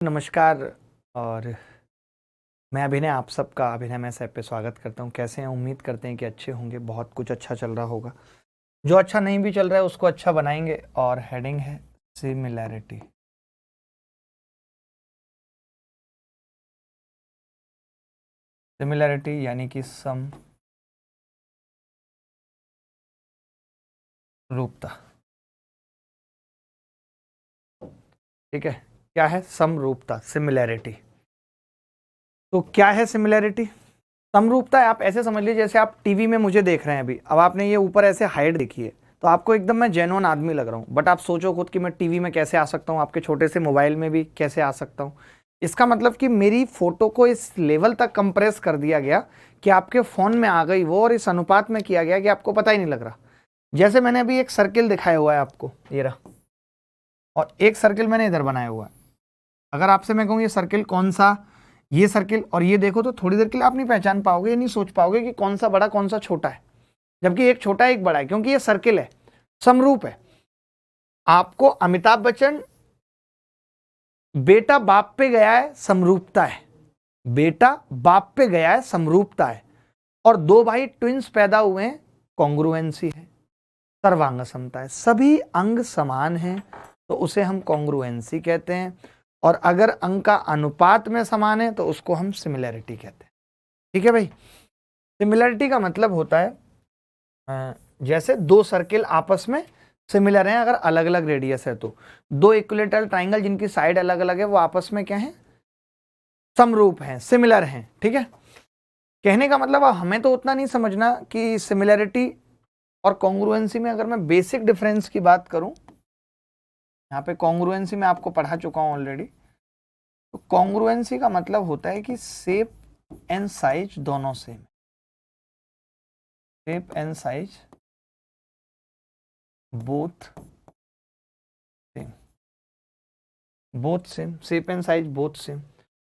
नमस्कार। और मैं अभिनय, आप सबका अभिनय मैस ऐप पे स्वागत करता हूँ। कैसे हैं? उम्मीद करते हैं कि अच्छे होंगे। बहुत कुछ अच्छा चल रहा होगा, जो अच्छा नहीं भी चल रहा है उसको अच्छा बनाएंगे। और हेडिंग है सिमिलैरिटी। सिमिलैरिटी यानी कि समरूपता। ठीक है, क्या है समरूपता? सिमिलैरिटी। तो क्या है सिमिलैरिटी? समरूपता है, आप ऐसे समझ लीजिए जैसे आप टीवी में मुझे देख रहे हैं अभी। अब आपने ये ऊपर ऐसे हाइट देखी है तो आपको एकदम मैं जेन्युइन आदमी लग रहा हूँ, बट आप सोचो खुद कि मैं टीवी में कैसे आ सकता हूँ, आपके छोटे से मोबाइल में भी कैसे आ सकता हूँ। इसका मतलब कि मेरी फोटो को इस लेवल तक कंप्रेस कर दिया गया कि आपके फोन में आ गई वो, और इस अनुपात में किया गया कि आपको पता ही नहीं लग रहा। जैसे मैंने अभी एक सर्किल दिखाया हुआ है आपको, ये रहा, और एक सर्किल मैंने इधर बनाया हुआ है। अगर आपसे मैं कहूँ ये सर्किल कौन सा, ये सर्किल और ये देखो, तो थोड़ी देर के लिए आप नहीं पहचान पाओगे, नहीं सोच पाओगे कि कौन सा बड़ा कौन सा छोटा है, जबकि एक छोटा है एक बड़ा है, क्योंकि ये सर्किल है, समरूप है। आपको अमिताभ बच्चन बेटा बाप पे गया है, समरूपता है। बेटा बाप पे गया है, समरूपता है। और दो भाई ट्विंस पैदा हुए हैं, कॉन्ग्रुएंसी है, सर्वांग समता है। सभी अंग समान हैं तो उसे हम कॉन्ग्रुएंसी कहते हैं। और अगर अंग का अनुपात में समान है तो उसको हम सिमिलैरिटी कहते हैं। ठीक है भाई। सिमिलैरिटी का मतलब होता है जैसे दो सर्किल आपस में सिमिलर हैं, अगर अलग अलग रेडियस है तो दो इक्विलेटरल ट्राइंगल जिनकी साइड अलग अलग है वो आपस में क्या है? समरूप हैं, सिमिलर हैं। ठीक है, कहने का मतलब हमें तो उतना नहीं समझना कि सिमिलैरिटी और कॉन्ग्रुएंसी में अगर मैं बेसिक डिफरेंस की बात करूं, यहाँ पे कॉन्ग्रुएंसी में आपको पढ़ा चुका हूं ऑलरेडी। तो कॉन्ग्रुएंसी का मतलब होता है कि शेप एंड साइज दोनों same. Shape and size both same, both same, shape and size both same.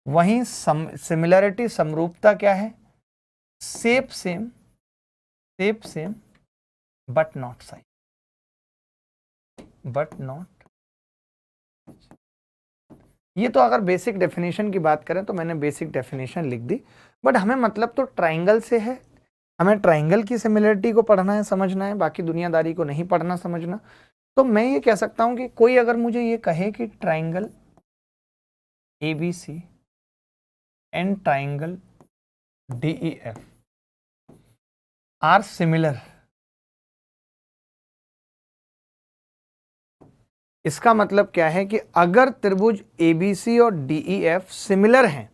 वहीं सिमिलैरिटी, समरूपता क्या है? Shape same, shape same but not size, but not. ये तो अगर बेसिक डेफिनेशन की बात करें तो मैंने बेसिक डेफिनेशन लिख दी, बट हमें मतलब तो ट्राइंगल से है। हमें ट्राइंगल की सिमिलरिटी को पढ़ना है, समझना है, बाकी दुनियादारी को नहीं पढ़ना समझना। तो मैं ये कह सकता हूं कि कोई अगर मुझे ये कहे कि triangle ABC and triangle DEF are similar, इसका मतलब क्या है कि अगर त्रिभुज ABC और DEF सिमिलर हैं,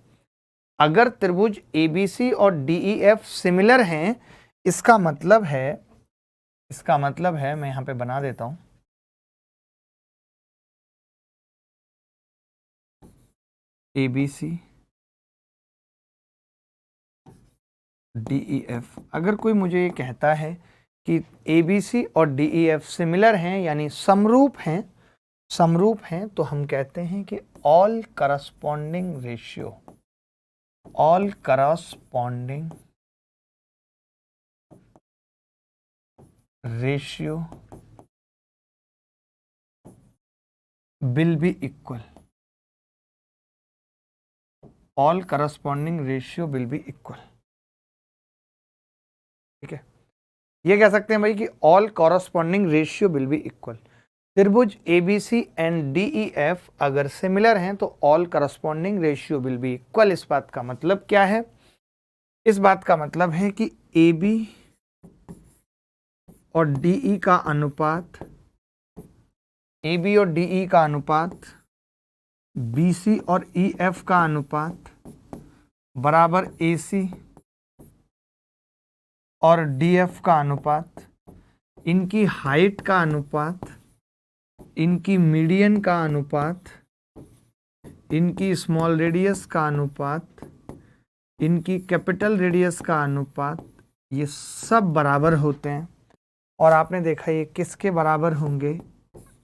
अगर त्रिभुज ABC और DEF सिमिलर हैं, इसका मतलब है, इसका मतलब है, मैं यहां पे बना देता हूं, ABC DEF। अगर कोई मुझे ये कहता है कि ABC और DEF सिमिलर हैं यानी समरूप हैं, समरूप हैं, तो हम कहते हैं कि all corresponding ratio, all corresponding ratio will be equal, all corresponding ratio will be equal. ठीक है, ये कह सकते हैं भाई कि all corresponding ratio will be equal. त्रिभुज ABC एंड DEF अगर सिमिलर हैं तो all corresponding ratio will be equal. इस बात का मतलब क्या है? इस बात का मतलब है कि AB और DE का अनुपात, AB और DE का अनुपात, BC और EF का अनुपात बराबर AC और DF का अनुपात, इनकी हाइट का अनुपात, इनकी मीडियन का अनुपात, इनकी स्मॉल रेडियस का अनुपात, इनकी कैपिटल रेडियस का अनुपात, ये सब बराबर होते हैं। और आपने देखा ये किसके बराबर होंगे?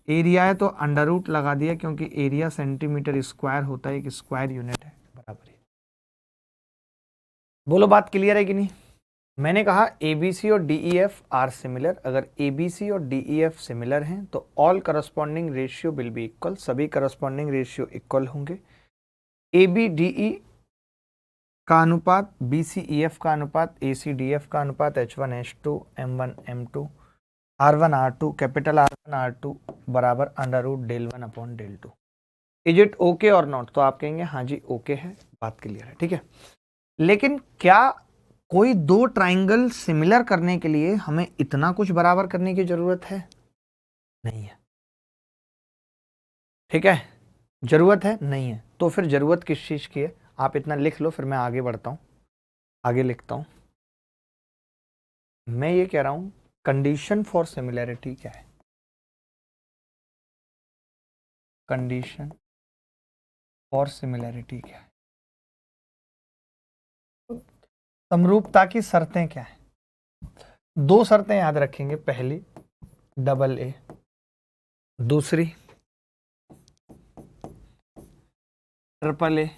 एरिया है तो अंडर रूट लगा दिया, क्योंकि एरिया सेंटीमीटर स्क्वायर होता है, एक स्क्वायर यूनिट है, बराबर है। बोलो बात क्लियर है कि नहीं? मैंने कहा ABC और DEF आर सिमिलर। अगर ABC और DEF सिमिलर हैं तो all corresponding ratio will be equal, सभी करस्पॉन्डिंग रेशियो इक्वल होंगे। ABDE का अनुपात, BCEF का अनुपात, ACDF का अनुपात, H1H2, M1 M2, R1 R2, capital R1 R2 बराबर under root del 1 upon del 2। Is it okay और नॉट? तो आप कहेंगे हाँ जी ओके है, बात क्लियर है, ठीक है। लेकिन क्या कोई दो ट्राइंगल सिमिलर करने के लिए हमें इतना कुछ बराबर करने की जरूरत है? नहीं है, ठीक है, जरूरत है नहीं है। तो फिर जरूरत किस चीज की है? आप इतना लिख लो, फिर मैं आगे बढ़ता हूं, आगे लिखता हूं। मैं ये कह रहा हूं कंडीशन फॉर सिमिलैरिटी क्या है? कंडीशन फॉर सिमिलैरिटी क्या है? समरूपता की शर्तें क्या है? दो शर्तें याद रखेंगे, पहली AA, दूसरी AAA,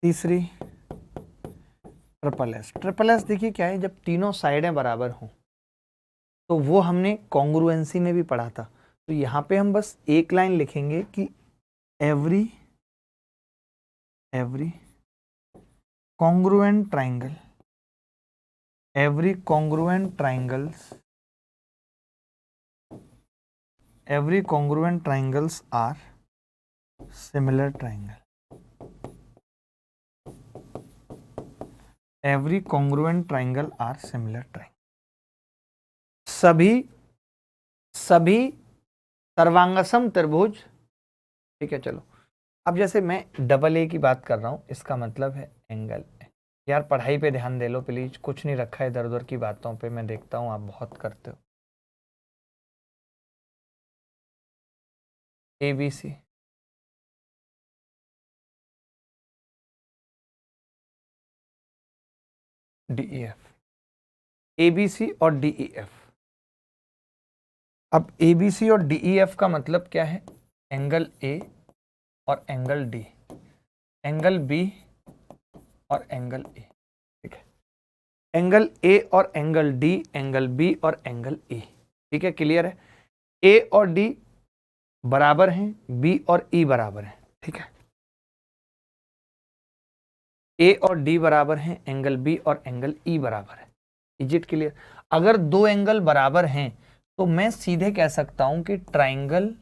तीसरी SSS। SSS देखिए क्या है, जब तीनों साइडें बराबर हों, तो वो हमने कॉन्ग्रुएंसी में भी पढ़ा था। तो यहां पे हम बस एक लाइन लिखेंगे कि every congruent triangle, every congruent triangles are similar triangle। Every congruent triangle are similar triangle। सभी सर्वांगसम त्रिभुज, ठीक है। चलो अब जैसे मैं AA की बात कर रहा हूं, इसका मतलब है एंगल। यार पढ़ाई पे ध्यान दे लो प्लीज, कुछ नहीं रखा है इधर उधर की बातों पे, मैं देखता हूं आप बहुत करते हो। ABC, DEF, ABC और DEF। अब ABC और DEF का मतलब क्या है? एंगल A और एंगल D, एंगल B और एंगल A, ठीक है। एंगल A और एंगल D, एंगल B और एंगल A, ठीक है, क्लियर है। A और D बराबर हैं, B और E बराबर हैं, ठीक है। A और D बराबर हैं, एंगल B और एंगल E बराबर है। Is it clear? अगर दो एंगल बराबर हैं तो मैं सीधे कह सकता हूं कि ट्राइंगल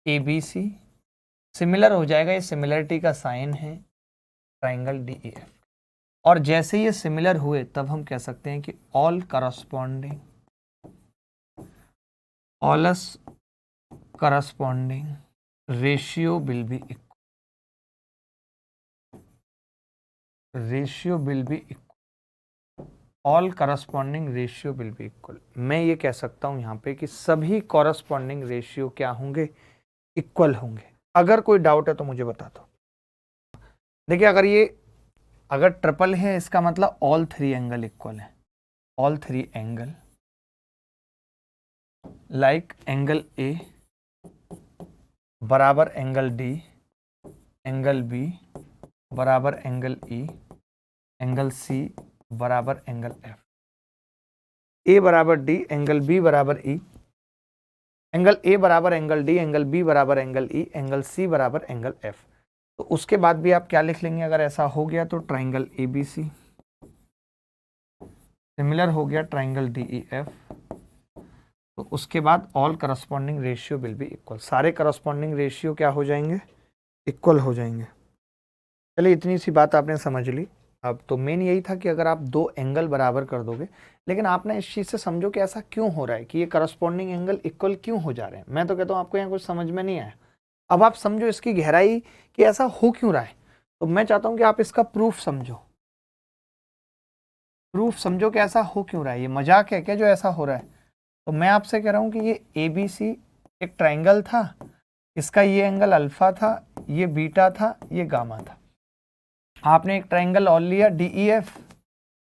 ABC सिमिलर हो जाएगा, ये सिमिलरिटी का साइन है ट्राइंगल DEF। और जैसे ये सिमिलर हुए तब हम कह सकते हैं कि all corresponding ratio will be equal, all corresponding ratio will be equal. मैं ये कह सकता हूं यहां पे कि सभी कॉरस्पॉन्डिंग रेशियो क्या होंगे? इक्वल होंगे। अगर कोई डाउट है तो मुझे बता दो। देखिए अगर ट्रिपल है, इसका मतलब ऑल थ्री एंगल इक्वल है। All three angle like angle A बराबर एंगल D, एंगल B बराबर एंगल E, एंगल C बराबर एंगल F। A बराबर D, एंगल B बराबर E, एंगल A बराबर एंगल D, एंगल B बराबर angle E, angle C बराबर angle F। तो उसके बाद भी आप क्या लिख लेंगे? अगर ऐसा हो गया तो ट्राइंगल ABC सिमिलर हो गया ट्राइंगल DEF, तो उसके बाद all corresponding ratio will be equal. सारे करस्पॉन्डिंग रेशियो क्या हो जाएंगे? इक्वल हो जाएंगे। चलिए इतनी सी बात आपने समझ ली। अब तो मेन यही था कि अगर आप दो एंगल बराबर कर दोगे, लेकिन आपने इस चीज़ से समझो कि ऐसा क्यों हो रहा है, कि ये करस्पॉन्डिंग एंगल इक्वल क्यों हो जा रहे हैं। मैं तो कहता हूँ आपको यहाँ कुछ समझ में नहीं आया। अब आप समझो इसकी गहराई कि ऐसा हो क्यों रहा है। तो मैं चाहता हूँ कि आप इसका प्रूफ समझो, कि ऐसा हो क्यों रहा है। ये मजाक है क्या जो ऐसा हो रहा है? तो मैं आपसे कह रहा हूँ कि ये ABC एक ट्राइंगल था, इसका ये एंगल अल्फा था, ये बीटा था, ये गामा था। आपने एक ट्राइंगल और लिया DEF,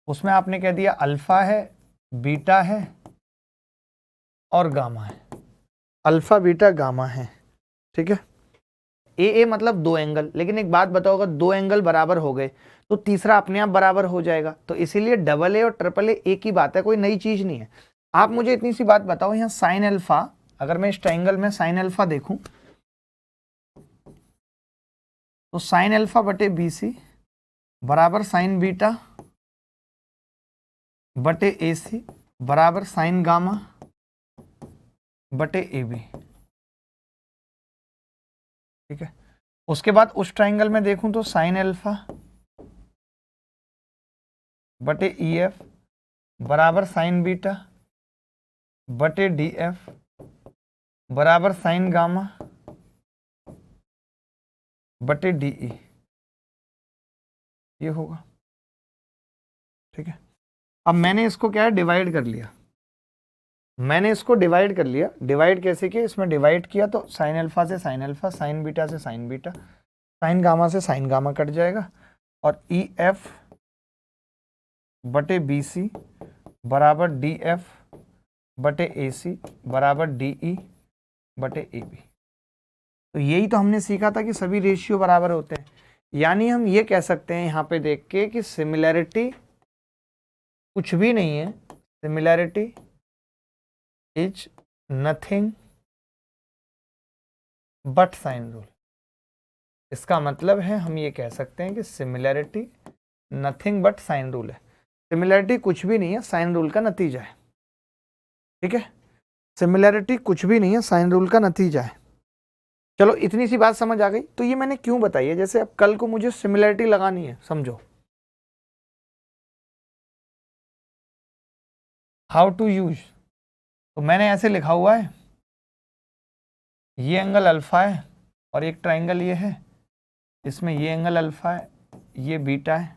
उसमें आपने कह दिया अल्फा है, बीटा है और गामा है। अल्फा बीटा गामा है, ठीक है। AA मतलब दो एंगल। लेकिन एक बात बताओ, अगर दो एंगल बराबर हो गए तो तीसरा अपने आप बराबर हो जाएगा। तो इसीलिए AA और AAA एक ही बात है, कोई नई चीज नहीं है। आप मुझे इतनी सी बात बताओ, यहाँ साइन अल्फा, अगर मैं इस ट्राइंगल में साइन अल्फा देखूं तो साइन अल्फा बटे बी सी बराबर साइन बीटा बटे ए सी बराबर साइन गामा बटे ए बी। ठीक है, उसके बाद उस ट्राइंगल में देखूं तो साइन अल्फा बटे ई एफ बराबर साइन बीटा बटे डी एफ बराबर साइन गामा बटे डी ई, ये होगा। ठीक है, अब मैंने इसको क्या है डिवाइड कर लिया, मैंने इसको डिवाइड कर लिया। डिवाइड कैसे किया, इसमें डिवाइड किया तो साइन अल्फा से साइन अल्फा, साइन बीटा से साइन बीटा, साइन गामा से साइन गामा कट जाएगा और ई एफ बटे बी सी बराबर डी एफ बटे ए सी बराबर डी ई बटे ए बी। तो यही तो हमने सीखा था कि सभी रेशियो बराबर होते हैं। यानी हम ये कह सकते हैं यहाँ पे देख के कि सिमिलैरिटी कुछ भी नहीं है, similarity is nothing but sine rule. इसका मतलब है हम ये कह सकते हैं कि similarity nothing but sine rule है। सिमिलैरिटी कुछ भी नहीं है, साइन रूल का नतीजा है। ठीक है, सिमिलैरिटी कुछ भी नहीं है, साइन रूल का नतीजा है। चलो इतनी सी बात समझ आ गई। तो ये मैंने क्यों बताई है, जैसे अब कल को मुझे सिमिलैरिटी लगानी है, समझो हाउ टू यूज। तो मैंने ऐसे लिखा हुआ है, ये एंगल अल्फा है और एक ट्राइंगल ये है, इसमें ये एंगल अल्फा है, ये बीटा है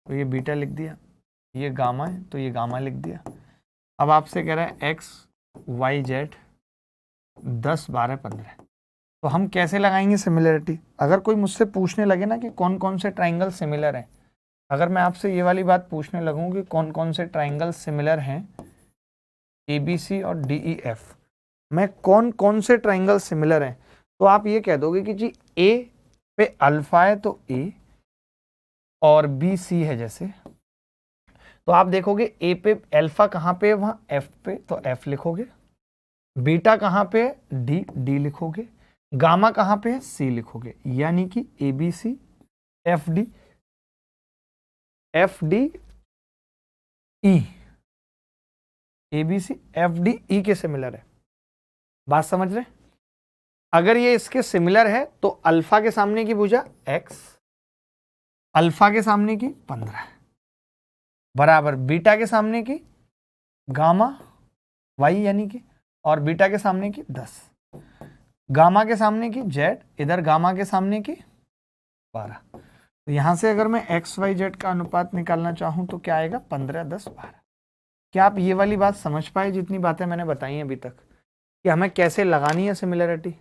तो ये बीटा लिख दिया, ये गामा है तो ये गामा लिख दिया। अब आपसे कह रहा है एक्स वाई जेड 10 12 15, तो हम कैसे लगाएंगे सिमिलरिटी। अगर कोई मुझसे पूछने लगे ना कि कौन कौन से ट्राइंगल सिमिलर हैं, अगर मैं आपसे ये वाली बात पूछने लगूं कि कौन कौन से ट्राइंगल सिमिलर हैं ए बी सी और डी ई एफ, मैं कौन कौन से ट्राइंगल सिमिलर हैं, तो आप ये कह दोगे कि जी ए पे अल्फा है तो ए और बी सी है जैसे, तो आप देखोगे ए पे अल्फा कहाँ पे है, वहां एफ पे, तो एफ लिखोगे। बीटा कहाँ पे है, डी, डी लिखोगे। गामा कहाँ पे है, सी लिखोगे। यानी कि A B C F D E, A B C F D E के सिमिलर है। बात समझ रहे? अगर ये इसके सिमिलर है तो अल्फा के सामने की भुजा x, अल्फा के सामने की 15 बराबर बीटा के सामने की गामा y यानी कि, और बीटा के सामने की 10, गामा के सामने की z, इधर गामा के सामने की 12। तो यहां से अगर मैं x y z का अनुपात निकालना चाहूं तो क्या आएगा, 15 10 12। क्या आप ये वाली बात समझ पाए जितनी बातें मैंने बताई हैं अभी तक कि हमें कैसे लगानी है सिमिलरिटी।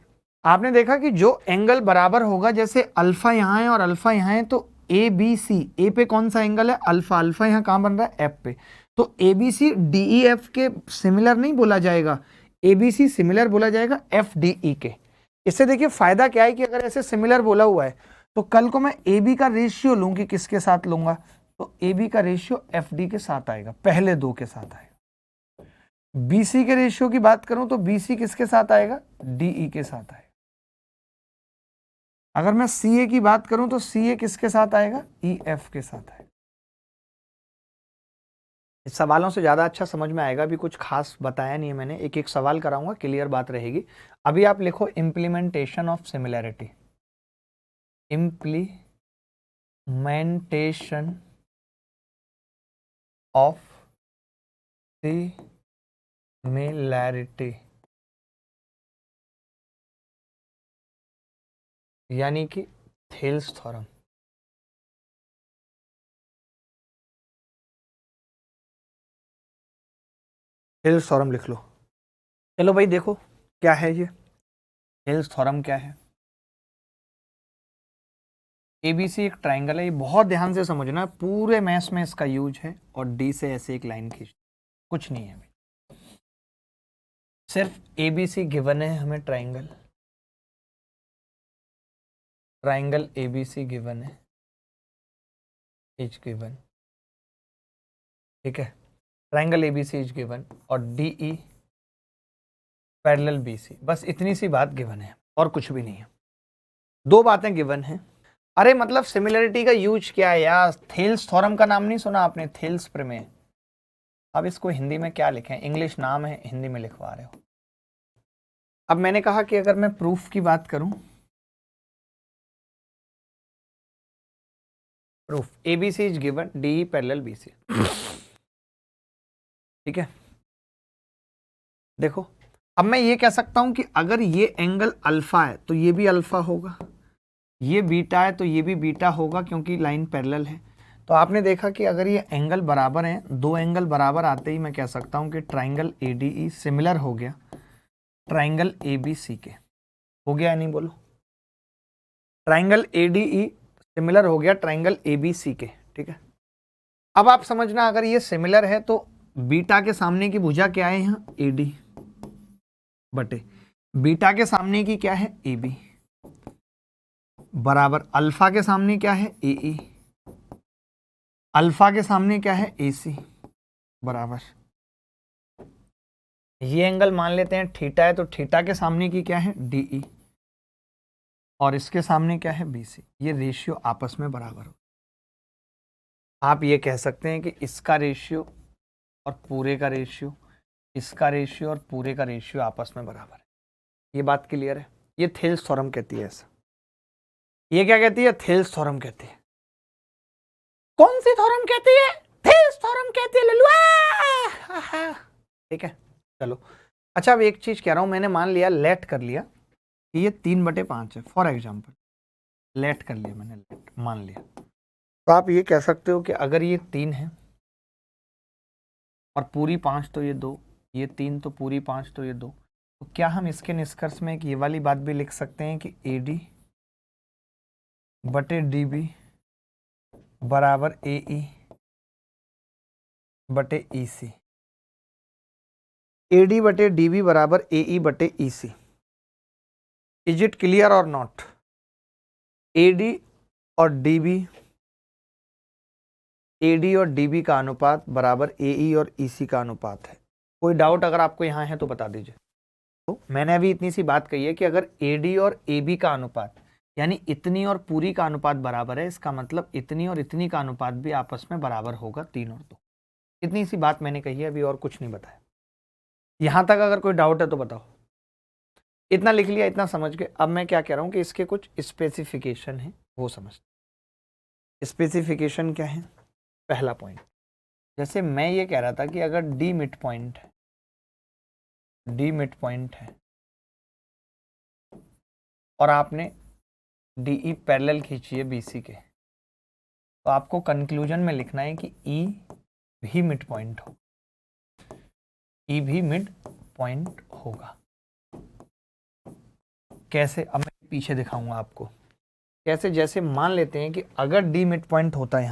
आपने देखा कि जो एंगल बराबर होगा, जैसे अल्फा यहाँ है और अल्फा यहाँ है, तो ए बी सी, ए पे कौन सा एंगल है, अल्फा, अल्फा यहाँ कहाँ बन रहा है, एफ पे, तो A B C D E F के सिमिलर नहीं बोला जाएगा, ए बी सी सिमिलर बोला जाएगा एफ डी ई के। इससे देखिए फायदा क्या है कि अगर ऐसे सिमिलर बोला हुआ है तो कल को मैं ए बी का रेशियो लूँ कि किसके साथ लूंगा, तो ए बी का रेशियो एफ डी के साथ आएगा, पहले दो के साथ आएगा। बीसी के रेशियो की बात करूं तो बीसी किसके साथ आएगा, डीई के साथ आएगा। अगर मैं सीए की बात करूं तो सीए किसके साथ आएगा, ईएफ के साथ आएगा। इस सवालों से ज्यादा अच्छा समझ में आएगा, अभी कुछ खास बताया नहीं है मैंने, एक एक सवाल कराऊंगा, क्लियर बात रहेगी। अभी आप लिखो implementation of similarity, implementation of similarity, यानी कि थेल्स थ्योरम। थेल्स थ्योरम लिख लो। चलो भाई देखो क्या है ये थेल्स थ्योरम, क्या है। एबीसी एक ट्राइंगल है, ये बहुत ध्यान से समझना, पूरे मैथ्स में इसका यूज है। और डी से ऐसे एक लाइन खींच, कुछ नहीं है भाई, सिर्फ एबीसी गिवन है हमें, ट्राइंगल, ट्राइंगल एबीसी गिवन है, इज गिवन, ठीक है, ट्राइंगल एबीसी इज गिवन, और डीई पैरेलल बीसी, बस इतनी सी बात गिवन है और कुछ भी नहीं है। दो बातें गिवन है, अरे मतलब सिमिलरिटी का यूज क्या है यार? थेल्स थ्योरम का नाम नहीं सुना आपने? थेल्स प्रमेय। अब इसको हिंदी में क्या लिखें? इंग्लिश नाम है, हिंदी में लिखवा रहे हो। अब मैंने कहा कि अगर मैं प्रूफ की बात करूं, proof ABC is given D parallel BC. ठीक है, देखो अब मैं ये कह सकता हूं कि अगर ये एंगल अल्फा है तो ये भी अल्फा होगा, ये बीटा है तो ये भी बीटा होगा, क्योंकि लाइन पैरेलल है। तो आपने देखा कि अगर ये एंगल बराबर हैं, दो एंगल बराबर आते ही मैं कह सकता हूं कि ट्राइंगल एडीई सिमिलर हो गया ट्राइंगल एबीसी के। हो गया या नहीं बोलो? ट्राइंगल एडीई सिमिलर हो गया ट्राइंगल एबीसी के। ठीक है, अब आप समझना, अगर ये सिमिलर है तो बीटा के सामने की भुजा क्या है यहाँ? एडी बटे बीटा के सामने की क्या है? एबी बराबर अल्फा के सामने क्या है? एई, अल्फा के सामने क्या है? एसी बराबर ये एंगल मान लेते हैं थीटा है, तो थीटा के सामने की क्या है? डीई, और इसके सामने क्या है? बीसी। ये रेशियो आपस में बराबर हो। आप ये कह सकते हैं कि इसका रेशियो और पूरे का रेशियो, इसका रेशियो और पूरे का रेशियो आपस में बराबर है। ये बात क्लियर है? ये थेल्स थ्योरम कहती है ऐसा। ये क्या कहती है? थेल्स थ्योरम कहती है। कौन सी थ्योरम कहती है? थेल्स थ्योरम कहती है लल्लुआ। ठीक है, चलो। अच्छा, अब एक चीज कह रहा हूं, मैंने मान लिया, लेट कर लिया कि ये 3/5 है, फॉर एग्जाम्पल लेट कर लिया मैंने, लेट मान लिया। तो आप ये कह सकते हो कि अगर ये 3 है और पूरी 5 तो ये 2, ये 3 तो पूरी 5 तो ये 2, तो क्या हम इसके निष्कर्ष में एक ये वाली बात भी लिख सकते हैं कि AD बटे DB बराबर AE बटे EC। AD बटे DB बराबर AE बटे EC। इज इट क्लियर और नॉट? AD और DB, AD और DB का अनुपात बराबर AE और EC का अनुपात है। कोई डाउट अगर आपको यहाँ है तो बता दीजिए। तो मैंने अभी इतनी सी बात कही है कि अगर AD और AB का अनुपात, यानी इतनी और पूरी का अनुपात बराबर है, इसका मतलब इतनी और इतनी का अनुपात भी आपस में बराबर होगा, 3 और 2। इतनी सी बात मैंने कही है, अभी और कुछ नहीं बताया। यहां तक अगर कोई डाउट है तो बताओ। इतना लिख लिया, इतना समझ के। अब मैं क्या कह रहा हूं कि इसके कुछ स्पेसिफिकेशन है, वो समझ। स्पेसिफिकेशन क्या है? पहला पॉइंट, जैसे मैं ये कह रहा था कि अगर डी मिड पॉइंट है, डी मिड पॉइंट है और आपने डीई पैरेलल खींची है बीसी के, तो आपको कंक्लूजन में लिखना है कि ई भी मिड पॉइंट हो, ई भी मिड पॉइंट होगा। कैसे? अब मैं पीछे दिखाऊंगा आपको कैसे। जैसे मान लेते हैं कि अगर डी मिड पॉइंट होता है,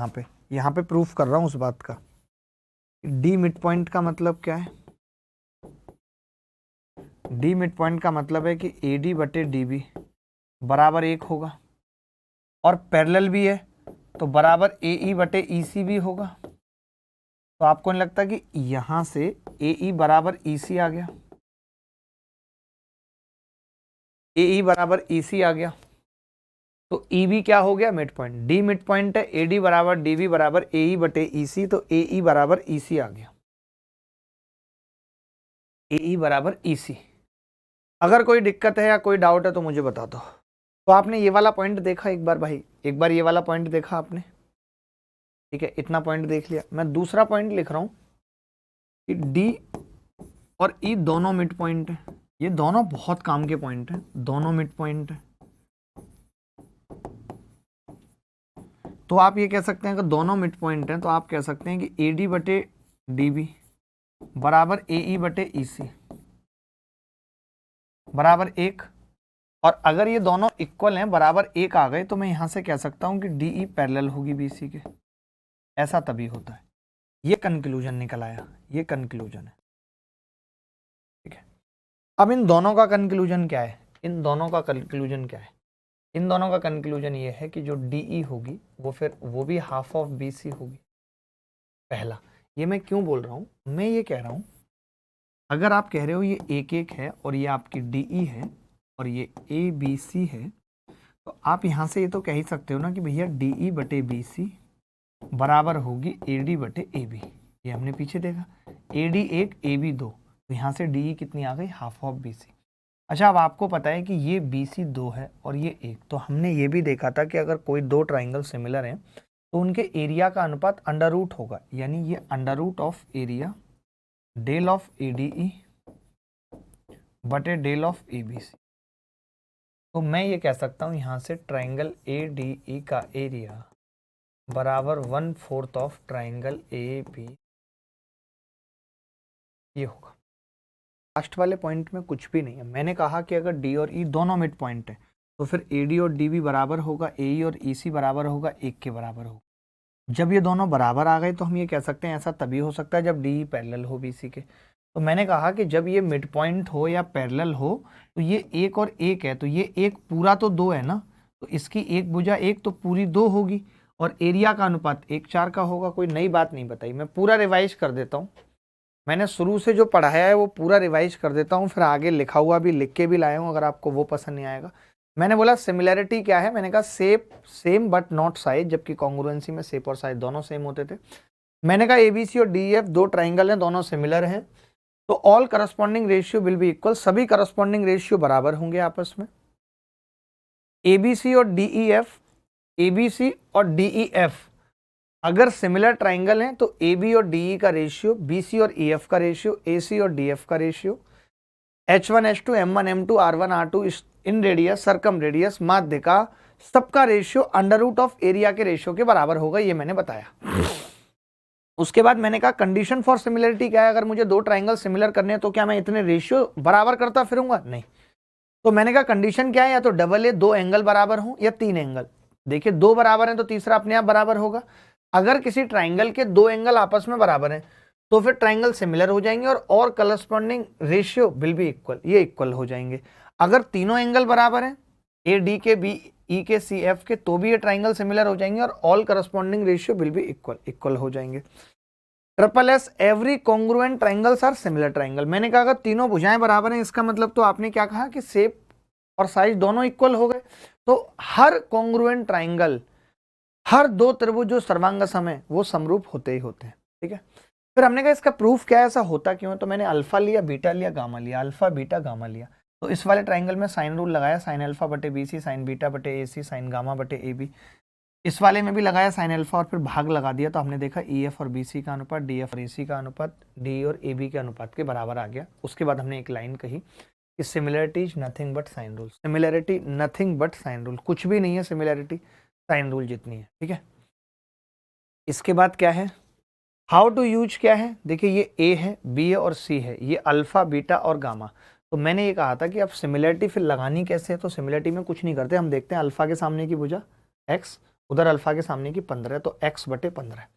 यहाँ पे प्रूफ कर रहा हूं उस बात का। डी मिड पॉइंट का मतलब क्या है? डी मिड पॉइंट का मतलब है कि AD बटे DB बराबर 1 होगा, और पैरेलल भी है तो बराबर AE बटे EC भी होगा। तो आपको नहीं लगता कि यहां से AE बराबर EC आ गया? AE बराबर EC आ गया, तो EB क्या हो गया? Mid point. D mid point है, AD बराबर DB बराबर AE बटे EC, तो AE बराबर EC आ गया, AE बराबर EC। अगर कोई दिक्कत है या कोई डाउट है तो मुझे बता दो। तो आपने ये वाला पॉइंट देखा एक बार भाई, एक बार ये वाला पॉइंट देखा आपने? ठीक है, इतना पॉइंट देख लिया। मैं दूसरा पॉइंट लिख रहा हूं कि डी और ई दोनों मिड पॉइंट है। ये दोनों बहुत काम के पॉइंट हैं, दोनों मिड पॉइंट है। तो आप ये कह सकते हैं अगर दोनों मिड पॉइंट हैं तो आप कह सकते हैं कि AD बटे DB बराबर AE बटे EC बराबर 1। और अगर ये दोनों इक्वल हैं, बराबर 1 आ गए, तो मैं यहां से कह सकता हूं कि DE पैरेलल होगी BC के। ऐसा तभी होता है। ये कंक्लूजन निकल आया, ये कंक्लूजन है। ठीक है, अब इन दोनों का कंक्लूजन क्या है? इन दोनों का कंक्लूजन क्या है? इन दोनों का कंक्लूजन ये है कि जो DE होगी वो भी हाफ ऑफ BC होगी। पहला, ये मैं क्यों बोल रहा हूं? मैं ये कह रहा हूं, अगर आप कह रहे हो ये 1 1 है और ये आपकी DE है और ये ABC है, तो तो आप यहाँ से ये तो कह ही सकते हो ना कि भैया DE बटे BC बराबर होगी AD बटे AB। ये हमने पीछे देखा, AD 1 AB 2, तो यहाँ से DE कितनी आ गई, हाफ ऑफ BC। अच्छा, अब आपको पता है कि ये BC 2 है और ये 1, तो हमने ये भी देखा था कि अगर कोई दो ट्राइंगल सिमिलर हैं तो उनके एरिया का अनुपात अंडर रूट होगा, यानी ये under root of area del of ADE बटे डेल ऑफ ABC। तो मैं ये कह सकता हूँ यहाँ से ट्राइंगल ADE का एरिया बराबर 1/4 ऑफ ट्राइंगल AB, ये होगा। लास्ट वाले पॉइंट में कुछ भी नहीं है। मैंने कहा कि अगर D और E दोनों मिड पॉइंट है तो फिर AD और DB बराबर होगा, AE और EC बराबर होगा, 1 के बराबर होगा। जब ये दोनों बराबर आ गए तो हम ये कह सकते हैं ऐसा तभी हो सकता है जब DE पैरेलल हो BC के। तो मैंने कहा कि जब ये मिड पॉइंट हो या पैरेलल हो तो ये 1 और 1 है, तो ये 1 पूरा तो 2 है ना, तो इसकी 1 भुजा 1 तो पूरी 2 होगी, और एरिया का अनुपात 1/4 का होगा। कोई नई बात नहीं बताई, मैं पूरा रिवाइज कर देता हूँ। मैंने शुरू से जो पढ़ाया है वो पूरा रिवाइज कर देता हूँ, फिर आगे लिखा हुआ भी लिख के भी लाया हूँ अगर आपको वो पसंद नहीं आएगा। मैंने बोला सिमिलैरिटी क्या है, मैंने कहा सेम बट नॉट साइज, जबकि कॉन्ग्रुएंसी में शेप और साइज दोनों सेम होते थे। मैंने कहा ABC और DEF दो ट्राइंगल हैं, दोनों सिमिलर हैं, तो all corresponding ratio will be equal, सभी करस्पॉन्डिंग रेशियो बराबर होंगे आपस में। ABC और DEF अगर सिमिलर ट्राइंगल हैं तो AB और DE का रेशियो, BC और EF का रेशियो, AC और DF का ratio, H1 H2 M1 M2 R1 R2 inradius circumradius माध्य का सबका ratio under root of area के रेशियो के बराबर होगा, ये मैंने बताया। उसके बाद मैंने कहा कंडीशन फॉर सिमिलरिटी क्या है, अगर मुझे दो ट्राइंगल सिमिलर करने हैं तो क्या मैं इतने रेशियो बराबर करता फिरूंगा, नहीं। तो मैंने कहा कंडीशन क्या है, या तो डबल ए दो एंगल बराबर हो या 3 एंगल। देखिए 2 बराबर हैं तो तीसरा अपने आप बराबर होगा। अगर किसी ट्राइंगल के 2 एंगल आपस में बराबर हैं तो फिर ट्राइंगल सिमिलर हो जाएंगे और corresponding ratio will be equal, ये इक्वल हो जाएंगे। अगर तीनों एंगल बराबर हैं AD के BE के CF के, तो भी ये ट्राइंगल सिमिलर हो जाएंगे और all corresponding ratio will be equal हो जाएंगे। SSS every congruent triangles are similar triangle. मैंने कहा अगर तीनों भुजाएं बराबर हैं, इसका मतलब तो आपने क्या कहा कि शेप और साइज दोनों इक्वल हो गए। तो हर कॉन्ग्रुएंट ट्राइंगल, हर दो त्रिभुज जो सर्वांगसम है वो समरूप होते ही होते हैं, ठीक है। फिर हमने कहा इसका प्रूफ क्या है, ऐसा होता क्यों है, तो मैंने अल्फा लिया, बीटा लिया, गामा लिया, अल्फा बीटा गामा लिया। तो इस वाले ट्राइंगल में साइन रूल लगाया, साइन अल्फा बटे BC, साइन बीटा बटे AC, साइन गामा बटे AB। इस वाले में भी लगाया साइन अल्फा और फिर भाग लगा दिया, तो हमने देखा EF और BC का अनुपात, DF और AC का अनुपात DE और AB के अनुपात के बराबर आ गया। उसके बाद हमने एक लाइन कही कि similarity is nothing but sine rule. Similarity nothing but sine rule, कुछ भी नहीं है सिमिलरिटी साइन रूल जितनी है, ठीक है। इसके बाद क्या है, हाउ टू यूज क्या है, देखिए ये A है, B है और C है, ये अल्फा बीटा और गामा। तो मैंने ये कहा था कि अब सिमिलरिटी फिर लगानी कैसे है, तो सिमिलरिटी में कुछ नहीं करते, हम देखते हैं अल्फा के सामने की भुजा x, उधर अल्फा के सामने की 15 तो x बटे 15,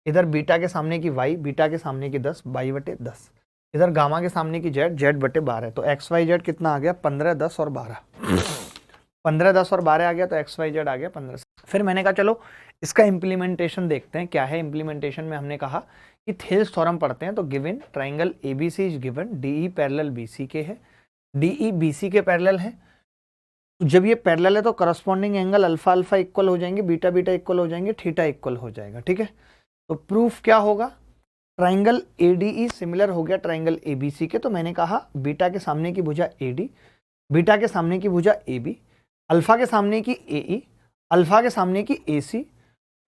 इधर बीटा के सामने की y, बीटा के सामने की 10, y बटे 10, इधर गामा के सामने की z, z बटे 12। तो x y z कितना आ गया, 15 10 और 12, 15 10 और 12 आ गया, तो x y z आ गया 15। फिर मैंने कहा चलो इसका इम्प्लीमेंटेशन देखते हैं क्या है। इम्प्लीमेंटेशन में हमने कहा कि थेल्स थ्योरम पढ़ते हैं, तो given triangle ABC is given DE parallel BC के है, DE BC के पैरेलल है। तो जब ये पैरेलल है तो corresponding angle alpha alpha equal हो जाएंगे, बीटा बीटा इक्वल हो जाएंगे, थीटा इक्वल हो जाएगा, ठीक है। तो प्रूफ क्या होगा, ट्राइंगल ADE सिमिलर हो गया ट्राइंगल ABC के। तो मैंने कहा बीटा के सामने की भुजा AD, बीटा के सामने की भुजा AB, अल्फा के सामने की AE, अल्फा के सामने की AC,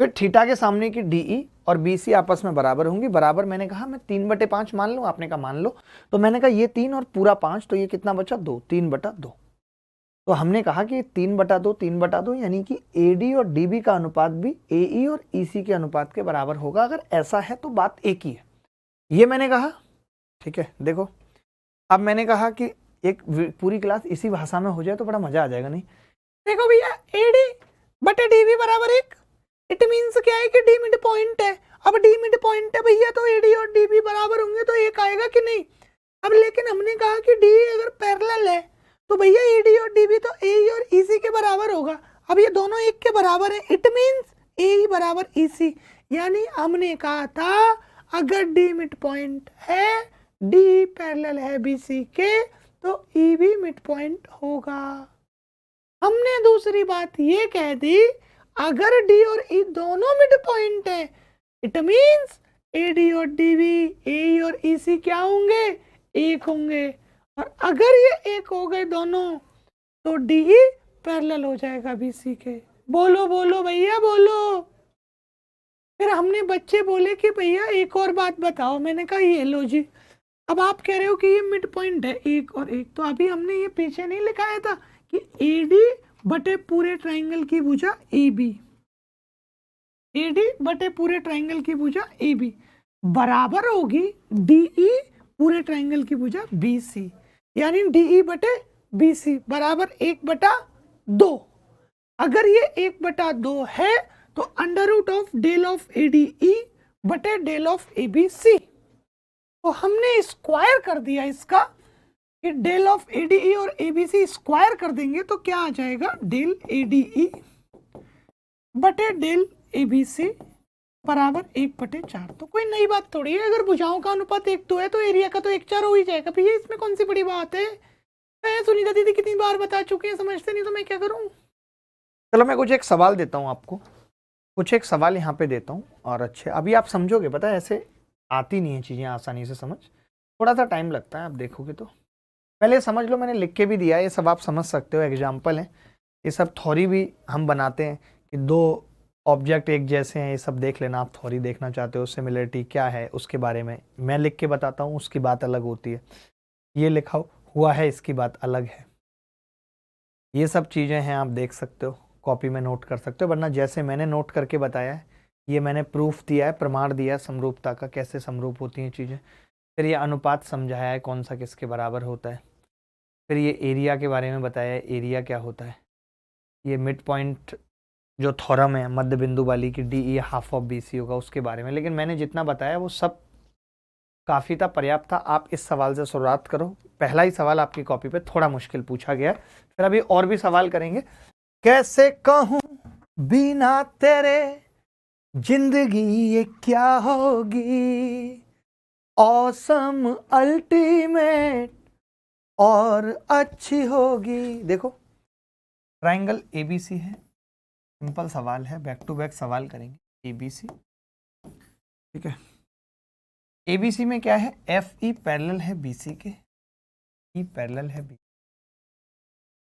फिर थीटा के सामने की DE और BC आपस में बराबर होंगी। बराबर मैंने कहा मैं 3/5 मान लूँ, आपने कहा मान लो। तो मैंने कहा ये 3 और पूरा 5, तो ये कितना बचा 2, 3/2। तो हमने कहा कि 3/2 3/2 यानी कि AD और DB का अनुपात भी AE और EC के अनुपात के बराबर होगा। अगर ऐसा है तो बात एक ही है, ये मैंने कहा, ठीक है। देखो अब मैंने कहा कि एक पूरी क्लास इसी भाषा में हो जाए तो बड़ा मजा आ जाएगा, नहीं। देखो भैया AD बटे DB बराबर 1, इट मीन्स क्या है कि D मिड पॉइंट है। अब D मिड पॉइंट है भैया, तो AD और DB बराबर होंगे, तो एक आएगा कि नहीं। अब लेकिन हमने कहा कि D अगर पैरेलल है तो भैया AD और DB तो AE और EC के बराबर होगा। अब ये दोनों एक के बराबर है, इट मीन्स AE बराबर EC। यानी हमने कहा था अगर D मिड पॉइंट है, D पैरेलल है BC के, तो E भी मिड पॉइंट होगा। हमने दूसरी बात ये कह दी, अगर डी और ई दोनों मिड पॉइंट है, इट मींस ए डी और डी बी, ए और ई सी क्या होंगे, एक होंगे। और अगर ये एक हो गए दोनों, तो डी ई पैरेलल हो जाएगा बी सी के। बोलो बोलो भैया बोलो। फिर हमने बच्चे बोले कि भैया एक और बात बताओ, मैंने कहा ये लो जी। अब आप कह रहे हो कि ये मिड पॉइंट है एक और एक, तो अभी हमने ये पीछे नहीं लिखाया था कि ए डी बटे पूरे ट्राइंगल की भुजा ए बी, ए डी बटे पूरे ट्राइंगल की भुजा ए बी बराबर होगी डी ई पूरे ट्राइंगल की भुजा बी सी, यानी डी ई बटे बी सी बराबर 1/2। अगर ये 1/2 है तो under root of del of A D E बटे del of A B C. तो हमने स्क्वायर कर दिया इसका कि del of A D E और ए बी सी स्क्वायर कर देंगे तो क्या आ जाएगा, डेल ए डी ई बटे डेल ए बी सी बराबर 1/4। तो कोई नई बात थोड़ी है, अगर भुजाओं का अनुपात 1:2 है तो एरिया का तो 1/4 हो ही जाएगा भैया, इसमें कौन सी बड़ी बात है। मैं सुनीता दीदी कितनी बार बता चुकी है, समझते नहीं तो मैं क्या करूं। चलो मैं कुछ एक सवाल देता हूं आपको, कुछ एक सवाल यहाँ पे देता हूँ और अच्छे अभी आप समझोगे, पता है ऐसे आती नहीं है चीज़ें आसानी से समझ, थोड़ा सा टाइम लगता है, आप देखोगे तो। पहले समझ लो, मैंने लिख के भी दिया है, ये सब आप समझ सकते हो, एग्जाम्पल है, ये सब थ्योरी भी हम बनाते हैं कि दो ऑब्जेक्ट एक जैसे हैं, ये सब देख लेना। आप थ्योरी देखना चाहते हो, सिमिलरिटी क्या है उसके बारे में मैं लिख के बताता हूँ, उसकी बात अलग होती है। ये लिखा हुआ है, इसकी बात अलग है। ये सब चीज़ें हैं, आप देख सकते हो, कॉपी में नोट कर सकते हो, वरना जैसे मैंने नोट करके बताया है, ये मैंने प्रूफ दिया है, प्रमाण दिया है समरूपता का, कैसे समरूप होती हैं चीज़ें। फिर ये अनुपात समझाया है, कौन सा किसके बराबर होता है। फिर ये एरिया के बारे में बताया है, एरिया क्या होता है। ये मिड पॉइंट जो थ्योरम है मध्य बिंदु वाली की D E half of B C होगा, उसके बारे में। लेकिन मैंने जितना बताया वो सब काफ़ी था, पर्याप्त था। आप इस सवाल से शुरुआत करो। पहला ही सवाल आपकी कॉपी पे थोड़ा मुश्किल पूछा गया है, फिर अभी और भी सवाल करेंगे। कैसे कहूँ बिना तेरे जिंदगी ये क्या होगी, ऑसम अल्टीमेट और अच्छी होगी। देखो ट्राइंगल एबीसी है, सिंपल सवाल है, बैक टू बैक सवाल करेंगे। एबीसी, ठीक है। एबीसी में क्या है, एफ ई पैरेलल है बीसी के, ई पैरेलल है बी,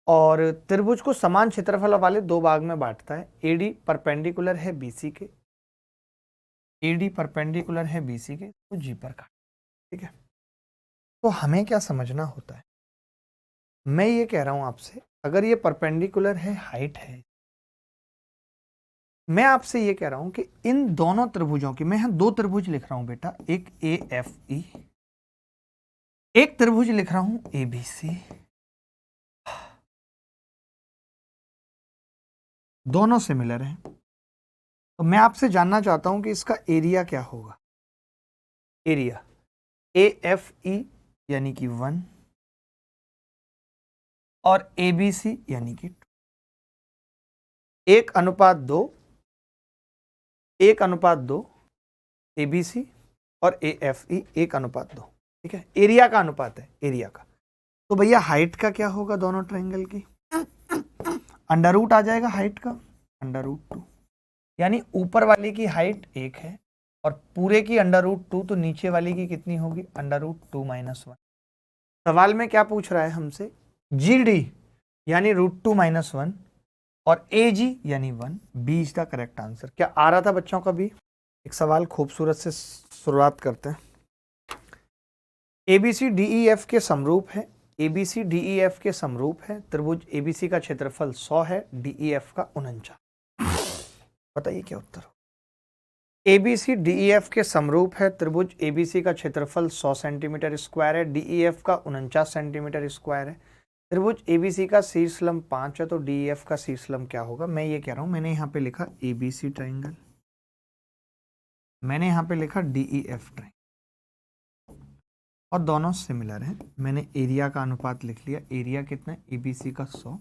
और त्रिभुज को समान क्षेत्रफल वाले दो भाग में बांटता है। एडी परपेंडिकुलर है बीसी के, एडी परपेंडिकुलर है बीसी के, तो जी पर काट, ठीक है। तो हमें क्या समझना होता है, मैं ये कह रहा हूं आपसे, अगर ये परपेंडिकुलर है, हाइट है, मैं आपसे ये कह रहा हूं कि इन दोनों त्रिभुजों की, मैं यहां दो त्रिभुज लिख रहा हूं बेटा, एक ए एफ ई, एक त्रिभुज लिख रहा हूं ए बी सी, दोनों सिमिलर हैं। तो मैं आपसे जानना चाहता हूं कि इसका एरिया क्या होगा। एरिया ए एफ ई यानी कि 1 और ए बी सी यानी कि 2, 1:2, 1:2 ए बी सी और ए एफ ई 1:2, ठीक है। एरिया का अनुपात है, एरिया का। तो भैया हाइट का क्या होगा दोनों ट्रायंगल की, अंडर रूट आ जाएगा हाइट का, √2, यानी ऊपर वाली की हाइट 1 है और पूरे की √2, तो नीचे वाली की कितनी होगी, √2 - 1। सवाल में क्या पूछ रहा है हमसे, जी डी यानी √2 - 1 और ए जी यानी 1, B is the correct answer. क्या आ रहा था बच्चों का भी। एक सवाल खूबसूरत से शुरुआत करते हैं। एबीसी डीईएफ के समरूप है, एबीसी डीईएफ के समरूप है। त्रिभुज एबीसी का क्षेत्रफल 100 है, डीईएफ का 49। बताइए क्या उत्तर हो। एबीसी डीईएफ के समरूप है, त्रिभुज एबीसी का क्षेत्रफल 100 सेंटीमीटर स्क्वायर है, डीईएफ का 49 सेंटीमीटर स्क्वायर है। त्रिभुज एबीसी का शीर्ष लंब 5 है, तो डीईएफ का शीर्ष लंब क्या होगा। मैं ये कह रहा हूं, मैंने यहाँ पे लिखा एबीसी ट्राइंगल, मैंने यहाँ पे लिखा डीईएफ ट्राइंगल, और दोनों सिमिलर हैं। मैंने एरिया का अनुपात लिख लिया, एरिया कितना है, एबीसी का 100,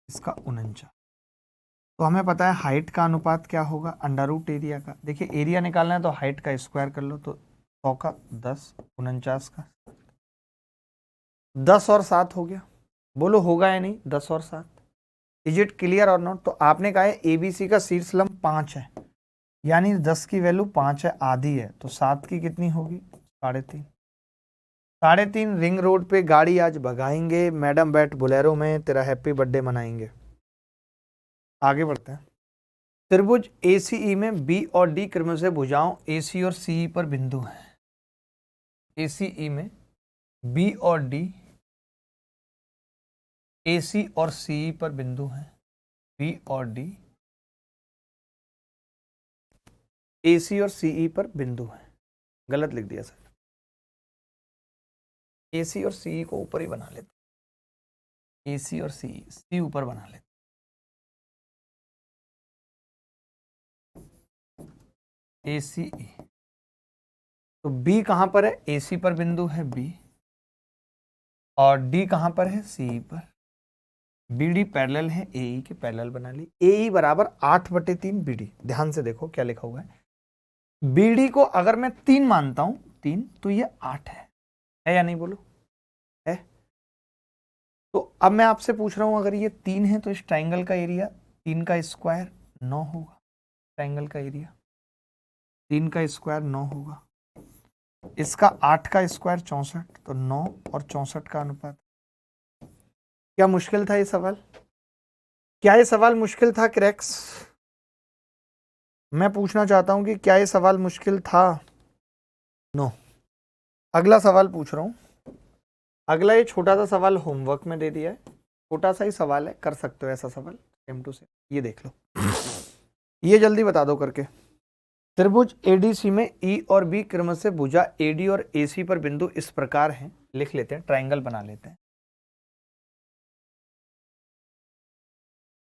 इसका 49। तो हमें पता है हाइट का अनुपात क्या होगा, √ एरिया का। देखिए एरिया निकालना है तो हाइट का स्क्वायर कर लो, तो 100 का 10, 49 का 10 और 7 हो गया। बोलो होगा या नहीं, 10 और 7। इज इट क्लियर और नॉट? तो आपने कहा है ABC का शीर्ष लंब 5 है, यानी 10 की वैल्यू 5 है, आधी है, तो 7 की कितनी होगी? 3.5। 3.5 रिंग रोड पे गाड़ी आज भगाएंगे, मैडम बैठ बोलेरो में, तेरा हैप्पी बर्थडे मनाएंगे। आगे बढ़ते हैं। त्रिभुज ACE में B और D क्रमशः भुजाओं AC और CE पर बिंदु हैं। ACE में B और D AC और CE पर बिंदु हैं। B और D AC और CE पर बिंदु हैं। गलत लिख दिया सर, AC और CE को ऊपर ही बना लेते। AC और CE, C ऊपर बना लेते। ACE, तो B कहां पर है? AC पर बिंदु है B, और D कहां पर है? CE पर। BD पैरेलल है AE के, पैरेलल बना ली। AE बराबर 8/3 BD। ध्यान से देखो क्या लिखा हुआ है। BD को अगर मैं 3 मानता हूं, 3, तो ये 8 है या नहीं? बोलो, है। तो अब मैं आपसे पूछ रहा हूं, अगर ये 3 है तो इस ट्राइंगल का एरिया 3 का स्क्वायर 9 होगा। ट्राइंगल का एरिया 3 का स्क्वायर 9 होगा। इसका 8 का स्क्वायर 64, तो 9 और 64 का अनुपात। क्या मुश्किल था ये सवाल? क्या ये सवाल मुश्किल था क्रैक्स? मैं पूछना चाहता हूं कि क्या ये सवाल मुश्किल था? नो। अगला सवाल पूछ रहा हूं। अगला ये छोटा सा सवाल होमवर्क में दे दिया है, छोटा सा ही सवाल है, कर सकते हो ऐसा सवाल सेम टू सेम। ये देख लो, ये जल्दी बता दो करके। त्रिभुज ADC में E और B क्रमशः भुजा AD और AC पर बिंदु इस प्रकार हैं। लिख लेते हैं, ट्राइंगल बना लेते हैं।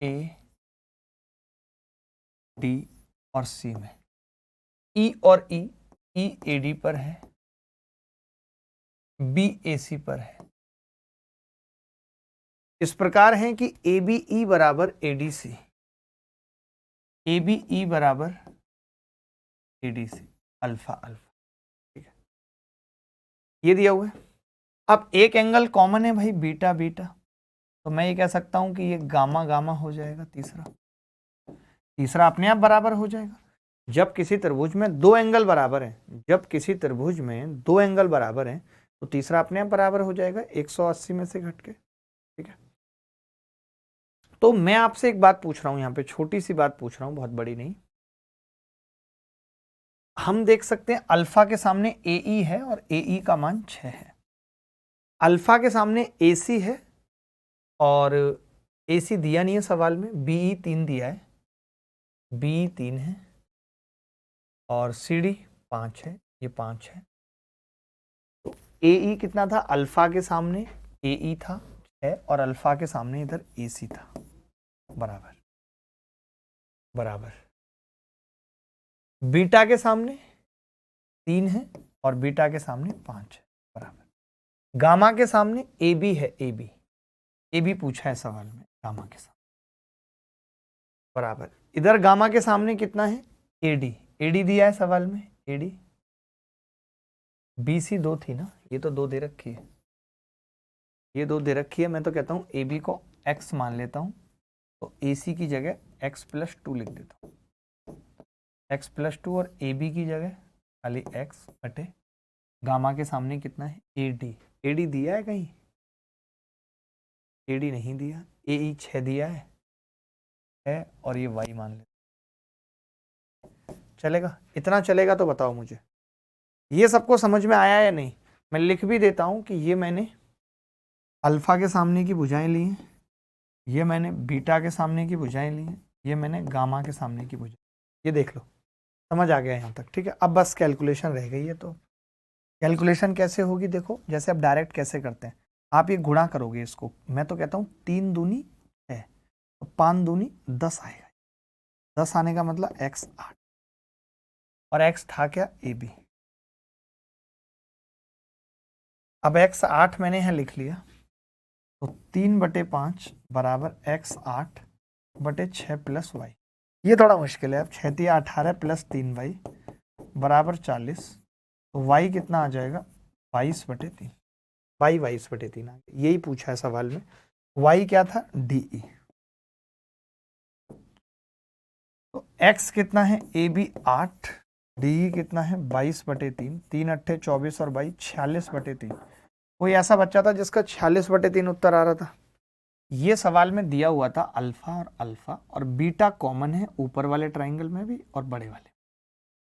A, D और C में E और E AD पर है, B AC पर है। इस प्रकार है कि ABE बराबर ADC, ABE बराबर ADC, अल्फा अल्फा। ठीक है, ये दिया हुआ है। अब एक एंगल कॉमन है भाई, बीटा बीटा, तो मैं ये कह सकता हूं कि ये गामा गामा हो जाएगा। तीसरा अपने आप बराबर हो जाएगा। जब किसी त्रिभुज में दो एंगल बराबर हैं, जब किसी त्रिभुज में दो एंगल बराबर हैं, तो तीसरा अपने आप बराबर हो जाएगा 180 में से घट के। ठीक है, तो मैं आपसे एक बात पूछ रहा हूं, यहां पे छोटी सी बात पूछ रहा हूं, बहुत बड़ी नहीं। हम देख सकते हैं अल्फा के सामने AE है और AE का मान 6 है। अल्फा के सामने AC है और AC दिया नहीं है सवाल में, BE 3 दिया है, BE 3 है और CD 5 है, ये 5 है। तो AE कितना था? अल्फा के सामने AE था 6 और अल्फा के सामने इधर AC था, बराबर बराबर। बीटा के सामने 3 है और बीटा के सामने 5 है, बराबर। गामा के सामने AB है, AB पूछा है सवाल में, गामा के सामने, बराबर। इधर गामा के सामने कितना है? AD दिया है सवाल में, AD। BC 2 थी ना, ये तो 2 दे रखी है, ये 2 दे रखी है। मैं तो कहता हूं AB को x मान लेता हूं, तो AC की जगह x+2 लिख देता हूं, x+2, और AB की जगह खाली x बटे गामा के सामने कितना है? AD दिया है कहीं? AD नहीं दिया। AE 6 दिया है और ये y मान ले। चलेगा? इतना चलेगा तो बताओ मुझे, ये सबको समझ में आया या नहीं? मैं लिख भी देता हूं कि ये मैंने अल्फा के सामने की भुजाएं ली हैं, ये मैंने बीटा के सामने की भुजाएं ली हैं, ये मैंने गामा के सामने की भुजाएं। ये देख लो, समझ आ गया यहाँ तक? ठीक है, अब बस कैलकुलेशन रह गई है। तो कैलकुलेशन कैसे होगी? देखो, जैसे अब डायरेक्ट कैसे करते हैं, आप ये गुणा करोगे इसको। मैं तो कहता हूँ 3 दूनी 6, तो 5 दूनी 10 आएगा। 10 आने का मतलब x 8, और x था क्या? AB। अब x 8 मैंने यहाँ लिख लिया, तो 3/5 बराबर x 8/6 प्लस y। ये थोड़ा मुश्किल है। अब 6 × 18 प्लस 3y बराबर 40, तो y कितना आ जाएगा? 22/3। y 22/3 आ गया। यही पूछा है सवाल में। y क्या था? DE। x कितना है, ए बी 8, डी कितना है 22/3, 3 अट्ठे 24 और 22 46/3। कोई ऐसा बच्चा था जिसका 46/3 उत्तर आ रहा था। ये सवाल में दिया हुआ था अल्फा और अल्फा और बीटा कॉमन है ऊपर वाले ट्राइंगल में भी और बड़े वाले।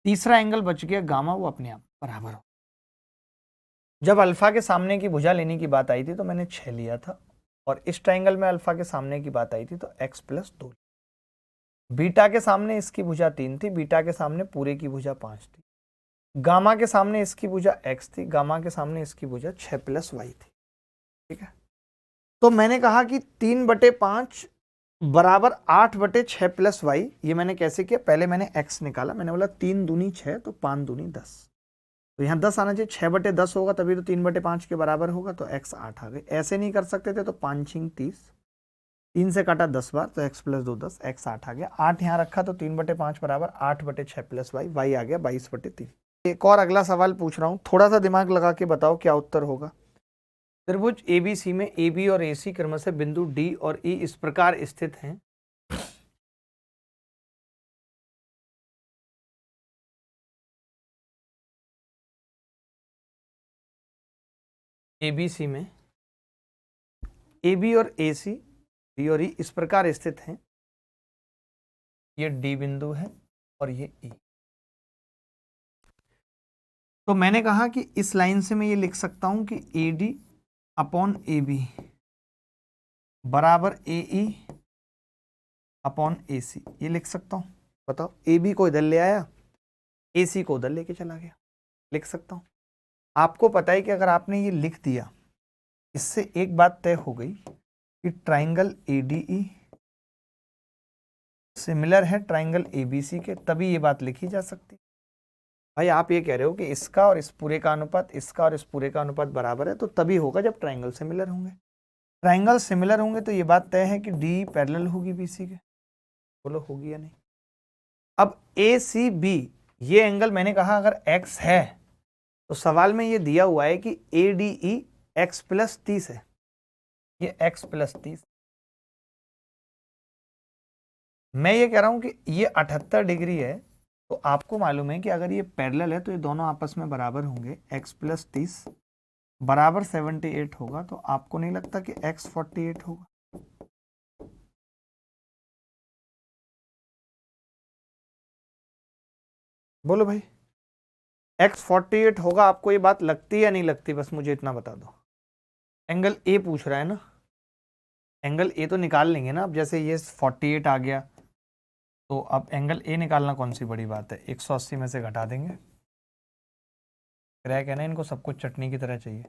तीसरा एंगल बच गया गामा, वो अपने आप बराबर हो। जब अल्फा के सामने की भुजा लेने की बात आई थी तो मैंने 6 लिया था, और इस ट्राइंगल में अल्फा के सामने की बात आई थी तो x + 2। बीटा के सामने इसकी भुजा 3 थी, बीटा के सामने पूरे की भुजा 5 थी। गामा के सामने इसकी भुजा x थी, गामा के सामने इसकी भुजा 6 + y थी। ठीक है, तो मैंने कहा कि 3/5 बराबर 8/6 + y। ये मैंने कैसे किया, पहले मैंने x निकाला, मैंने बोला 3 दूनी 6 तो 5 दूनी 10, तो यहाँ 10 आना चाहिए, 6/10 होगा तभी तो 3/5 के बराबर होगा, तो x 8 आ गए। ऐसे नहीं कर सकते थे तो 5 × 30, 3 से काटा 10 बार तो x + 2 10, x 8 आ गया। 8 यहाँ रखा तो 3/5 बराबर 8/6 + y, y आ गया 22/3। एक और अगला सवाल पूछ रहा हूँ, थोड़ा सा दिमाग लगा के बताओ क्या उत्तर होगा। त्रिभुज ABC में AB और AC क्रमशः बिंदु D और E इस प्रकार स्थित हैं। ABC में AB और AC, D और E इस प्रकार स्थित हैं। ये D बिंदु है और ये E। तो मैंने कहा कि इस लाइन से मैं ये लिख सकता हूं कि AD अपॉन AB बराबर AE अपॉन AC, ये लिख सकता हूं। बताओ, AB को इधर ले आया, AC को उधर लेके चला गया, लिख सकता हूं। आपको पता है कि अगर आपने ये लिख दिया, इससे एक बात तय हो गई कि ट्राइंगल ADE सिमिलर है ट्राइंगल ABC के, तभी ये बात लिखी जा सकती। भाई आप ये कह रहे हो कि इसका और इस पूरे का अनुपात, इसका और इस पूरे का अनुपात बराबर है, तो तभी होगा जब ट्राइंगल सिमिलर होंगे। ट्राइंगल सिमिलर होंगे तो ये बात तय है कि डी पैरेलल होगी BC के। बोलो होगी या नहीं। अब ACB, ये एंगल मैंने कहा अगर x है तो सवाल में ये दिया हुआ है कि ADE x + 30 है, ये x + 30। मैं ये कह रहा हूं कि ये 78 डिग्री है, तो आपको मालूम है कि अगर ये पैरेलल है तो ये दोनों आपस में बराबर होंगे। x + 30 बराबर 78 होगा, तो आपको नहीं लगता कि x 48 होगा? बोलो भाई, x 48 होगा, आपको ये बात लगती है या नहीं लगती? बस मुझे इतना बता दो। एंगल A पूछ रहा है ना, एंगल A तो निकाल लेंगे ना। अब जैसे ये 48 आ गया तो अब एंगल A निकालना कौन सी बड़ी बात है, 180 में से घटा देंगे। फिर कहना इनको सब कुछ चटनी की तरह चाहिए।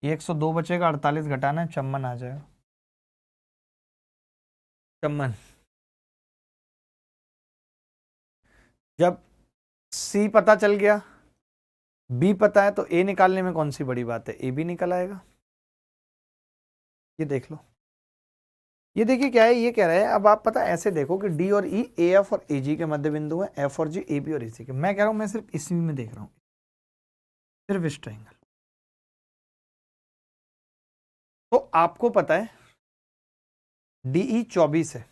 ये 102 बचेगा, 48 घटाना है, चम्मन आ जाएगा। चम्मन। जब C पता चल गया, B पता है, तो A निकालने में कौन सी बड़ी बात है, A भी निकल आएगा। ये देख लो, ये देखिए क्या है, ये कह रहा है। अब आप पता ऐसे देखो कि D और E AF और AG के मध्य बिंदु है, F और G AB और AC के। मैं कह रहा हूं मैं सिर्फ इसी में देख रहा हूं, सिर्फ इस ट्राइंगल। तो आपको पता है DE 24 है,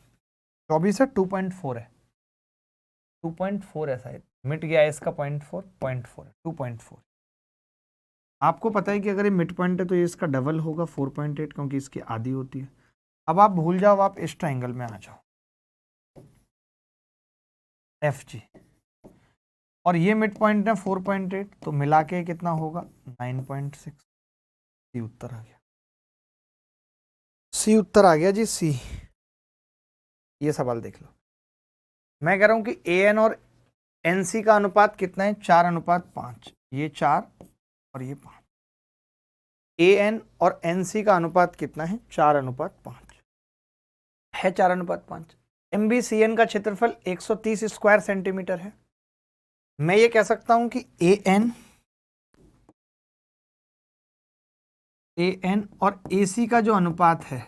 24 है, 2.4 है, 2.4 है, शायद मिट गया है इसका 0.4 है, 2.4। आपको पता है कि अगर ये मिड पॉइंट है तो ये इसका डबल होगा 4.8, क्योंकि इसकी आधी होती है। अब आप भूल जाओ, आप इस ट्राइंगल में आ जाओ, FG, और ये मिड पॉइंट है 4.8, तो मिला के कितना होगा 9.6। सी उत्तर आ गया, सी उत्तर आ गया जी, सी। ये सवाल देख लो, मैं कह रहा हूं कि AN और NC का अनुपात कितना है, 4:5। ये 4 और ये 5। AN और NC का अनुपात कितना है, 4:5 है, 4:5। MBCN का क्षेत्रफल 130 स्क्वायर सेंटीमीटर है। मैं ये कह सकता हूं कि AN और AC का जो अनुपात है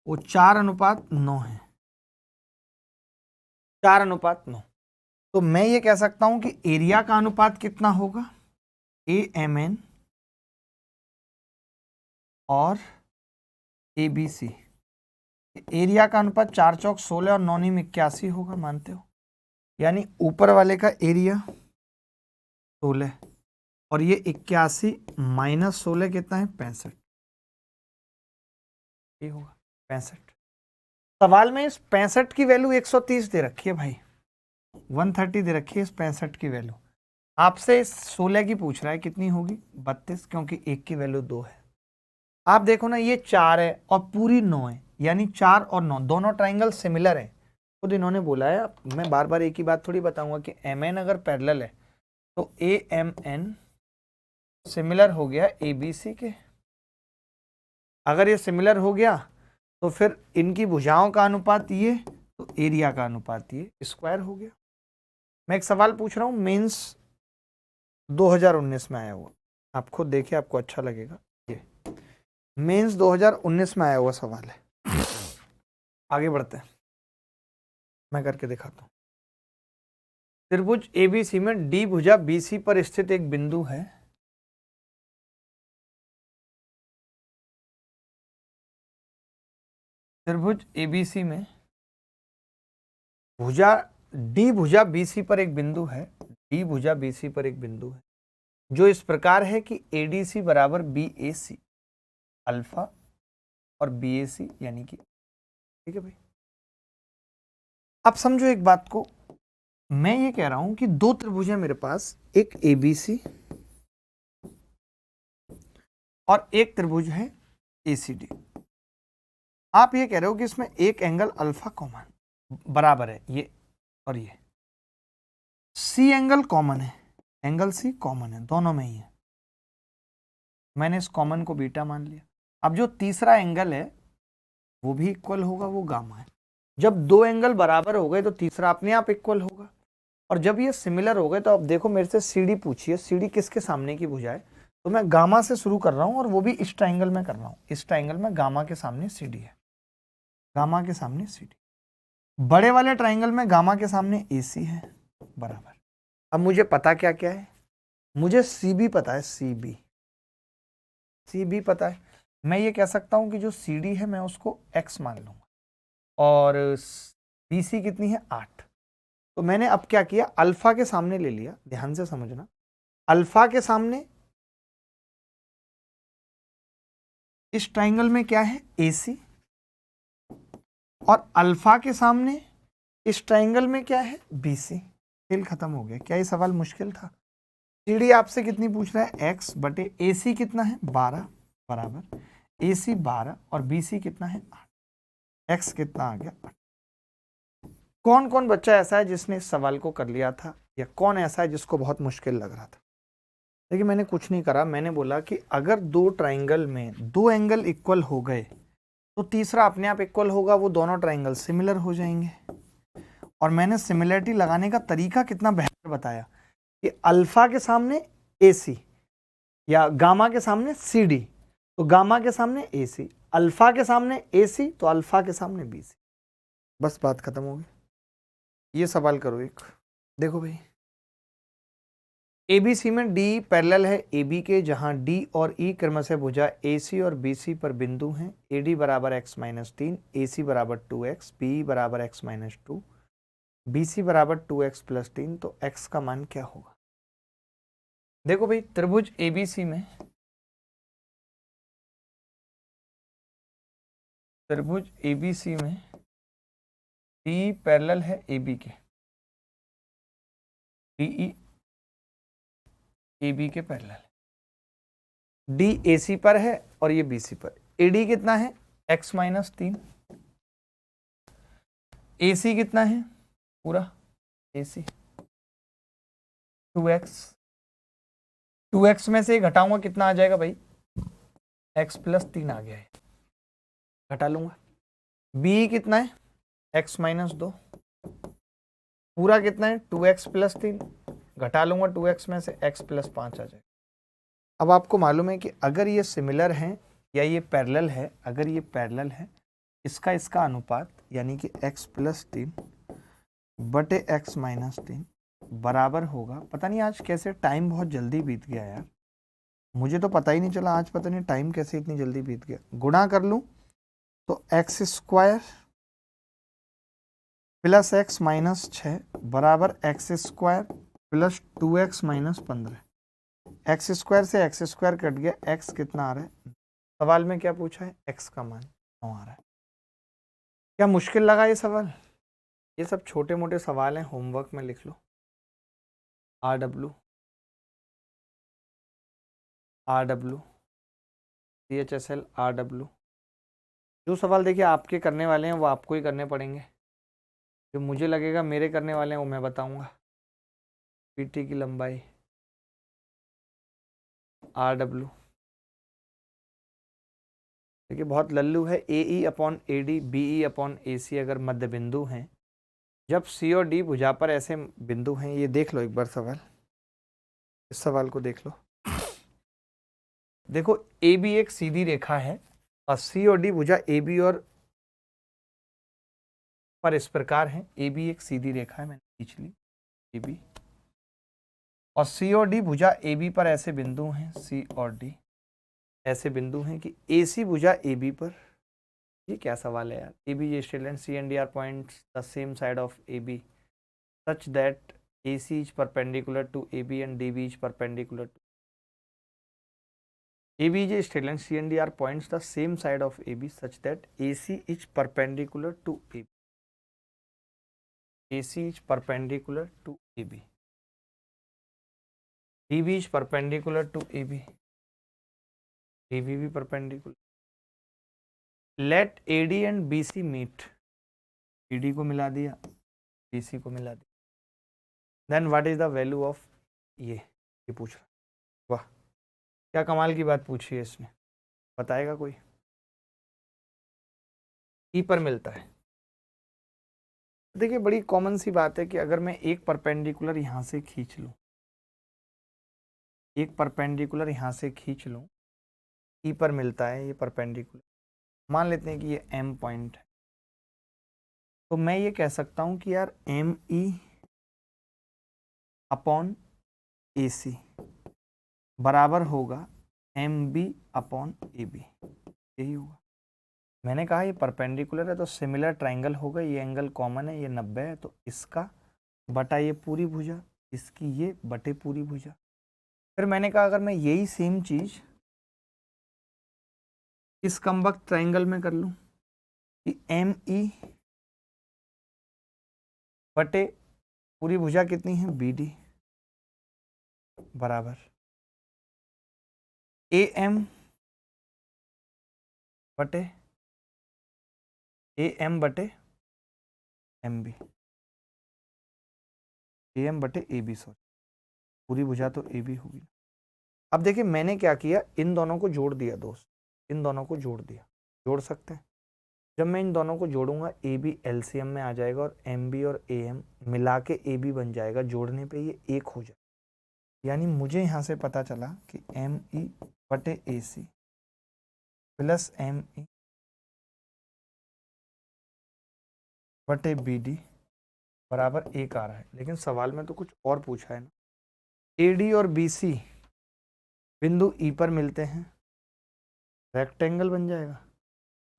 वो 4:9 है, 4:9। तो मैं ये कह सकता हूं कि एरिया का अनुपात कितना होगा, AMN और ABC एरिया का अनुपात 4 चौक 16 और 9 नीम 81 होगा, मानते हो? यानी ऊपर वाले का एरिया 16 और ये 81 माइनस 16 कितना है? 65। ये होगा 65। सवाल में इस 65 की वैल्यू 130 दे रखी है भाई, 130 दे रखी है इस 65 की वैल्यू। आपसे इस 16 की पूछ रहा है, कितनी होगी? 32, क्योंकि एक की वैल्यू 2 है। आप देखो ना, ये 4 है और पूरी 9 है, यानी 4 और 9 दोनों ट्राइंगल सिमिलर है। खुद इन्होंने बोला है, मैं बार बार एक ही बात थोड़ी बताऊंगा कि MN अगर पैरेलल है तो AMN सिमिलर हो गया ABC के। अगर ये सिमिलर हो गया तो फिर इनकी भुजाओं का अनुपात ये, तो एरिया का अनुपात ये, स्क्वायर हो गया। मैं एक सवाल पूछ रहा हूं, मेंस 2019 में आया हुआ, आप खुद देखिए, आपको अच्छा लगेगा। ये मेंस 2019 में आया हुआ सवाल है। आगे बढ़ते हैं, मैं करके दिखाता हूं। त्रिभुज ABC में D भुजा BC पर स्थित एक बिंदु है। त्रिभुज ABC में भुजा D भुजा BC पर एक बिंदु है। D भुजा BC पर एक बिंदु है जो इस प्रकार है कि ADC बराबर BAC अल्फा और BAC यानी कि, ठीक है भाई। अब समझो एक बात को, मैं ये कह रहा हूं कि दो त्रिभुज है मेरे पास, एक ABC और एक त्रिभुज है ACD। आप ये कह रहे हो कि इसमें एक एंगल अल्फा कॉमन बराबर है, ये और ये C एंगल कॉमन है, एंगल C कॉमन है, दोनों में ही है। मैंने इस कॉमन को बीटा मान लिया। अब जो तीसरा एंगल है वो भी इक्वल होगा, वो गामा है। जब दो एंगल बराबर हो गए तो तीसरा अपने आप इक्वल होगा। और जब ये सिमिलर हो गए तो अब देखो, मेरे से CD पूछिए, CD किसके सामने की भुजा है? तो मैं गामा से शुरू कर रहा हूं और वो भी इस ट्राइंगल में कर रहा हूं। इस ट्राइंगल में गामा के सामने CD है, गामा के सामने CD। बड़े वाले ट्राइंगल में गामा के सामने AC है, बराबर। अब मुझे पता क्या क्या है? मुझे CB पता है, CB पता है। मैं ये कह सकता हूं कि जो CD है मैं उसको x मान लूंगा और BC कितनी है? 8। तो मैंने अब क्या किया, अल्फा के सामने ले लिया, ध्यान से समझना। अल्फा के सामने इस ट्राइंगल में क्या है? AC। और अल्फा के सामने इस ट्राइंगल में क्या है? BC। खेल खत्म हो गया। क्या ये सवाल मुश्किल था? CD आपसे कितनी पूछ रहा है? x बटे AC कितना है? 12 बराबर AC 12 और BC कितना है? 8। x कितना आ गया? 8। कौन कौन बच्चा ऐसा है जिसने इस सवाल को कर लिया था, या कौन ऐसा है जिसको बहुत मुश्किल लग रहा था? देखिए, मैंने कुछ नहीं करा, मैंने बोला कि अगर दो ट्राइंगल में दो एंगल इक्वल हो गए तो तीसरा अपने आप इक्वल होगा, वो दोनों ट्राइंगल सिमिलर हो जाएंगे। और मैंने सिमिलरिटी लगाने का तरीका कितना बेहतर बताया कि अल्फा के सामने AC या गामा के सामने CD, तो गामा के सामने AC, अल्फा के सामने AC तो अल्फा के सामने BC। बस बात खत्म हो गई। ये सवाल करो एक, देखो भाई, ABC में D पैरेलल है AB के, जहां D और E क्रमशः भुजा AC और BC पर बिंदु हैं। AD बराबर x-3, AC बराबर 2x, BE बराबर x-2, BC बराबर 2x + 3। तो x का मान क्या होगा? देखो भाई, त्रिभुज ABC में, त्रिभुज ABC में D पैरेलल है AB के, DE AB के पैरेलल है। D AC पर है और ये BC पर। AD कितना है? x-3। AC कितना है? पूरा AC 2x। 2x में से घटाऊंगा, कितना आ जाएगा भाई? x + 3 आ गया है, घटा लूंगा। B कितना है? x-2। पूरा कितना है? 2x + 3, घटा लूंगा 2x में से, x + 5 आ जाएगा। अब आपको मालूम है कि अगर ये सिमिलर हैं या ये पैरेलल है, अगर ये पैरेलल है, इसका अनुपात यानी कि x + 3 बटे x-3 बराबर होगा, पता नहीं आज कैसे टाइम बहुत जल्दी बीत गया यार, मुझे तो पता ही नहीं चला आज, पता नहीं टाइम कैसे इतनी जल्दी बीत गया। गुणा कर लूं तो x square plus x minus 6 बराबर x square plus 2x minus 15। X square से एक्स स्क्वायर कट गया, एक्स कितना आ रहा है, सवाल में क्या पूछा है, एक्स का मान 9 आ रहा है। क्या मुश्किल लगा ये सवाल? ये सब छोटे मोटे सवाल हैं, होमवर्क में लिख लो। RW CHSL RW, जो सवाल देखिए आपके करने वाले हैं वो आपको ही करने पड़ेंगे, जो मुझे लगेगा मेरे करने वाले हैं वो मैं बताऊंगा। PT की लंबाई RW, देखिए बहुत लल्लू है। AE upon AD BE upon AC अगर मध्य बिंदु हैं, जब C और D भुजा पर ऐसे बिंदु हैं, ये देख लो एक बार सवाल, इस सवाल को देख लो। देखो AB एक सीधी रेखा है और C और D भुजा AB और पर इस प्रकार है। AB एक सीधी रेखा है, मैंने खींच ली AB, और C और D भुजा AB पर ऐसे बिंदु हैं, C और D ऐसे बिंदु हैं कि AC भुजा AB पर। ये क्या सवाल है यार, AB ये straight line C and D are points the same side of AB such that AC is perpendicular to AB and DB is perpendicular to AB is a straight line, C and D are points the same side of AB such that AC is perpendicular to AB. AC is perpendicular to AB. DB is perpendicular to AB. DB भी perpendicular. Let AD and BC meet. AD को मिला दिया, BC को मिला दिया. Then what is the value of ये पूछ रहा. वाह, क्या कमाल की बात पूछी है इसने, बताएगा कोई? ई पर मिलता है। देखिए बड़ी कॉमन सी बात है कि अगर मैं एक परपेंडिकुलर यहाँ से खींच लूँ, एक परपेंडिकुलर यहाँ से खींच लूँ, ई पर मिलता है ये परपेंडिकुलर। मान लेते हैं कि ये M पॉइंट है, तो मैं ये कह सकता हूँ कि यार ME अपॉन AC बराबर होगा MB अपॉन AB, यही होगा। मैंने कहा ये परपेंडिकुलर है तो सिमिलर ट्राइंगल होगा, ये एंगल कॉमन है, ये 90 है, तो इसका बटा ये पूरी भुजा, इसकी ये बटे पूरी भुजा। फिर मैंने कहा अगर मैं यही सेम चीज इस कमबख्त ट्राइंगल में कर लूं कि ME बटे पूरी भुजा कितनी है BD बराबर AM बटे AM बटे MB, AM बटे AB, सॉरी पूरी भुजा तो AB होगी। अब देखिए मैंने क्या किया, इन दोनों को जोड़ दिया दोस्त, इन दोनों को जोड़ दिया, जोड़ सकते हैं। जब मैं इन दोनों को जोड़ूंगा AB LCM में आ जाएगा और MB और AM मिला के AB बन जाएगा, जोड़ने पे ये एक हो जाएगा। यानी मुझे यहाँ से पता चला कि ME बटे AC प्लस ME बटे BD बराबर एक आ रहा है। लेकिन सवाल में तो कुछ और पूछा है ना, AD और BC बिंदु E पर मिलते हैं, रेक्टेंगल बन जाएगा।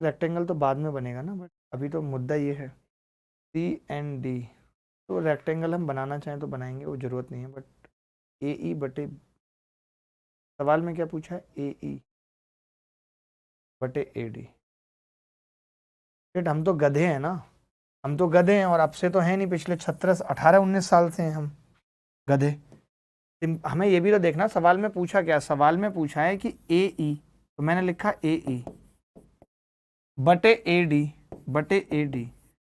रेक्टेंगल तो बाद में बनेगा ना, बट अभी तो मुद्दा ये है C and D, तो रेक्टेंगल हम बनाना चाहें तो बनाएंगे, वो ज़रूरत नहीं है। बट AE बटे, सवाल में क्या पूछा है, AE बटे AD। हम तो गधे हैं ना, हम तो गधे हैं, और अब से तो है नहीं, पिछले 18-19 साल से हैं हम गधे। हमें ये भी तो देखना सवाल में पूछा क्या, सवाल में पूछा है कि AE, तो मैंने लिखा AE बटे AD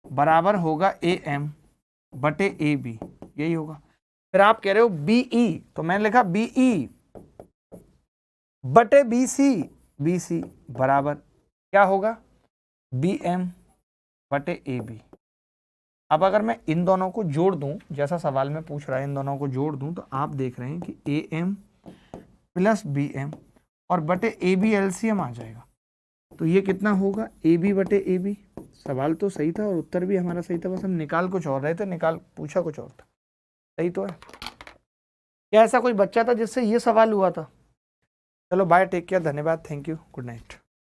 बराबर होगा AM बटे AB, यही होगा। फिर आप कह रहे हो BE, तो मैंने लिखा BE बटे BC बराबर क्या होगा, BM बटे AB। अब अगर मैं इन दोनों को जोड़ दूं, जैसा सवाल में पूछ रहा है, इन दोनों को जोड़ दूं, तो आप देख रहे हैं कि AM प्लस BM और बटे AB LCM आ जाएगा। तो ये कितना होगा, AB बटे AB। सवाल तो सही था और उत्तर भी हमारा सही था, बस हम निकाल कुछ और रहे थे, पूछा कुछ और था। सही तो है। क्या ऐसा कोई बच्चा था जिससे ये सवाल हुआ था? चलो बाय, टेक केयर, धन्यवाद, थैंक यू, गुड नाइट।